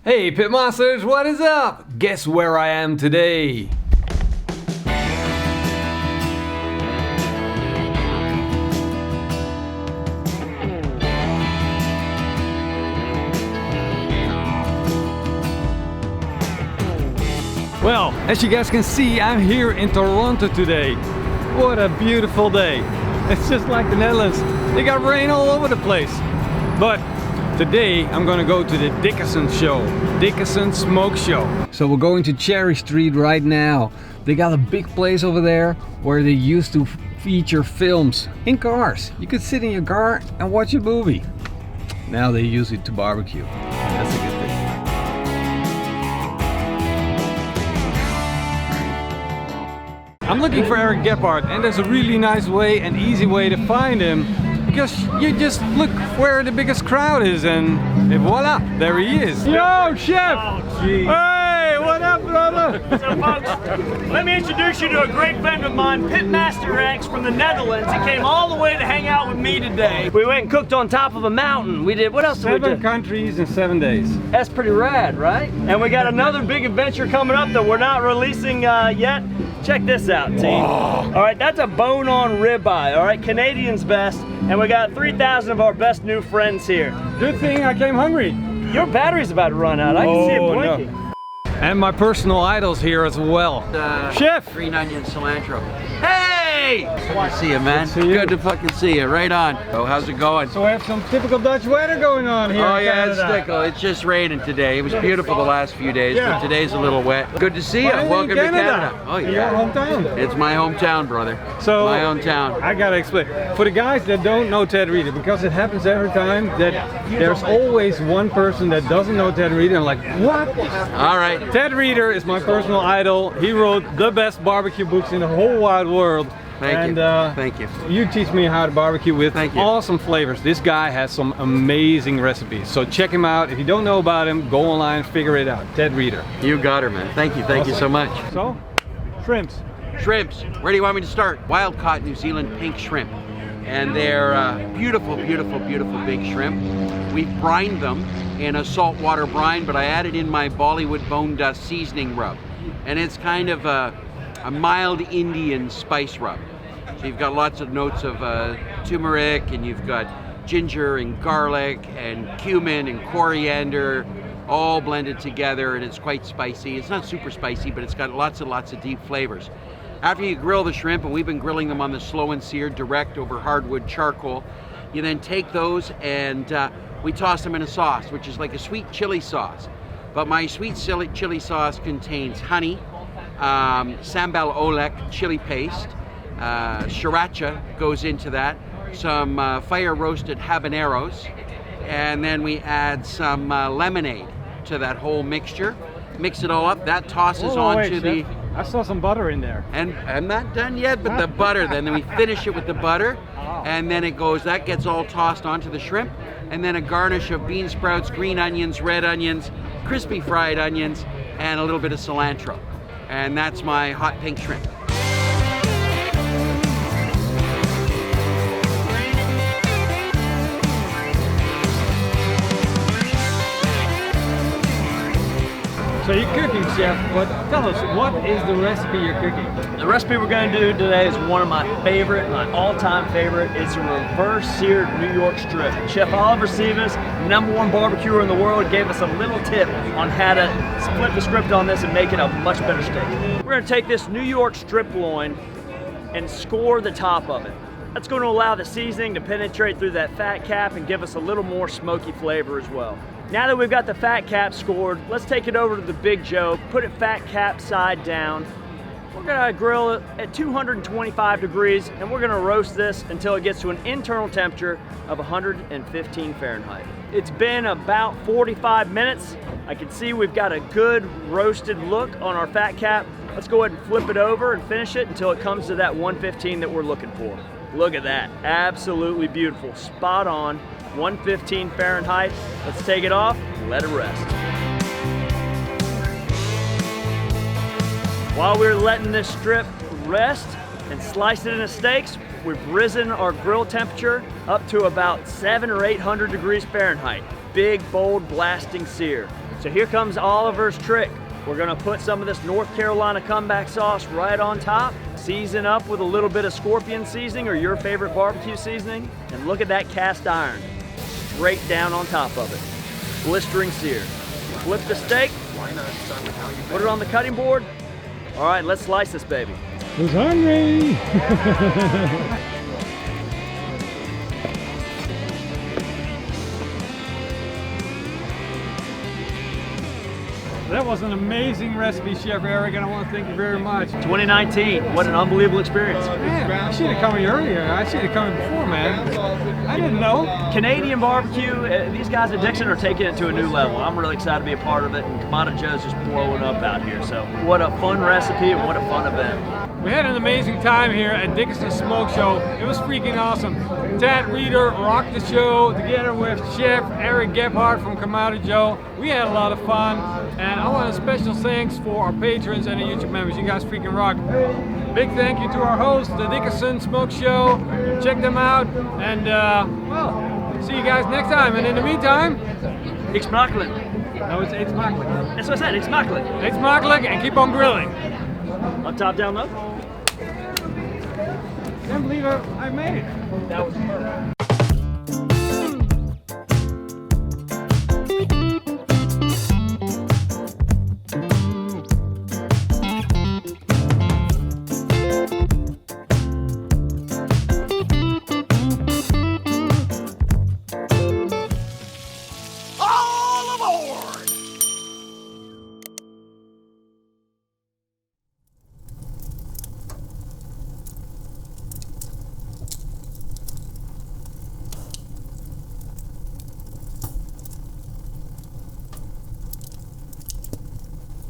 Hey Pitmasters, what is up? Guess where I am today? Well, as you guys can see, I'm here in Toronto today. What a beautiful day. It's just like the Netherlands. They got rain all over the place. But today I'm gonna go to the Dickinson show, Dickinson Smoke Show. So we're going to Cherry Street right now. They got a big place over there where they used to feature films in cars. You could sit in your car and watch a movie. Now they use it to barbecue. That's a good thing. I'm looking for Eric Gebhardt, and there's a really nice way and easy way to find him. Because you just look where the biggest crowd is and voila, there he is. Yo, Chef! Oh, geez. Hey, what up, brother? So folks, let me introduce you to a great friend of mine, Pitmaster X from the Netherlands. He came all the way to hang out with me today. We went and cooked on top of a mountain. We did, what else did we do? 7 countries in 7 days. That's pretty rad, right? And we got another big adventure coming up that we're not releasing yet. Check this out, team. Whoa. All right, that's a bone-on ribeye, all right? Canadian's best. And we got 3,000 of our best new friends here. Good thing I came hungry. Your battery's about to run out. I can see it blinking. No. And my personal idols here as well. Chef! Green onion cilantro. Hey! Good to see you, man. Good to fucking see you. Right on. Oh, how's it going? So we have some typical Dutch weather going on here. Oh in yeah, Canada. it's tickle. It's just raining today. It was beautiful the last few days, but today's a little wet. Good to see you. Welcome to Canada. Oh yeah. Your hometown. It's my hometown, brother. So my hometown. I gotta explain. For the guys that don't know Ted Reader, because it happens every time that there's always one person that doesn't know Ted Reader and like, what? All right. Ted Reader is my personal idol. He wrote the best barbecue books in the whole wide world. Thank you. Thank you. You teach me how to barbecue with awesome flavors. This guy has some amazing recipes. So check him out. If you don't know about him, go online, figure it out. Ted Reader. You got her, man. Thank you. Thank you so much. So, shrimps. Shrimps. Where do you want me to start? Wild caught New Zealand pink shrimp. And they're beautiful, beautiful, beautiful big shrimp. We brined them in a saltwater brine, but I added in my Bollywood bone dust seasoning rub. And it's kind of a mild Indian spice rub. So you've got lots of notes of turmeric, and you've got ginger and garlic and cumin and coriander all blended together, and it's quite spicy. It's not super spicy, but it's got lots and lots of deep flavors. After you grill the shrimp, and we've been grilling them on the slow and seared direct over hardwood charcoal, you then take those and we toss them in a sauce, which is like a sweet chili sauce. But my sweet chili sauce contains honey, sambal olek chili paste, sriracha goes into that, some fire roasted habaneros, and then we add some lemonade to that whole mixture. Mix it all up. That tosses onto the... I saw some butter in there. And I'm not done yet, but the butter, then we finish it with the butter, and then it goes, that gets all tossed onto the shrimp, and then a garnish of bean sprouts, green onions, red onions, crispy fried onions, and a little bit of cilantro. And that's my hot pink shrimp. So you're cooking, Chef, but tell us, what is the recipe you're cooking? The recipe we're going to do today is one of my favorite, my all-time favorite. It's a reverse-seared New York strip. Chef Oliver Sivas, #1 barbecuer in the world, gave us a little tip on how to split the script on this and make it a much better steak. We're going to take this New York strip loin and score the top of it. That's going to allow the seasoning to penetrate through that fat cap and give us a little more smoky flavor as well. Now that we've got the fat cap scored, let's take it over to the Big Joe, put it fat cap side down. We're gonna grill it at 225 degrees, and we're gonna roast this until it gets to an internal temperature of 115 Fahrenheit. It's been about 45 minutes. I can see we've got a good roasted look on our fat cap. Let's go ahead and flip it over and finish it until it comes to that 115 that we're looking for. Look at that, absolutely beautiful, spot on. 115 Fahrenheit. Let's take it off and let it rest. While we're letting this strip rest and slice it into steaks, we've risen our grill temperature up to about 700 or 800 degrees Fahrenheit. Big, bold, blasting sear. So here comes Oliver's trick. We're gonna put some of this North Carolina comeback sauce right on top, season up with a little bit of scorpion seasoning or your favorite barbecue seasoning, and look at that cast iron, straight down on top of it. Blistering seared. Flip the steak, put it on the cutting board. All right, let's slice this baby. Who's hungry? That was an amazing recipe, Chef Eric, and I want to thank you very much. 2019, what an unbelievable experience. Man, I should have come here earlier. I should have come here before, man. I didn't know. Canadian barbecue, these guys at Dixon are taking it to a new level. I'm really excited to be a part of it, and Kamado Joe's just blowing up out here. So what a fun recipe and what a fun event. We had an amazing time here at Dickinson Smoke Show. It was freaking awesome. Tad Reeder rocked the show together with Chef Eric Gebhardt from Kamado Joe. We had a lot of fun, and I want a special thanks for our patrons and the YouTube members. You guys freaking rock. Big thank you to our host, the Dickinson Smoke Show. Check them out, and well, see you guys next time. And in the meantime, It's Smakelijk. no, it's Smakelijk. That's what I said, it's Smakelijk. It's Smakelijk, and keep on grilling. Up top, down low. Can't believe I made it. That was perfect.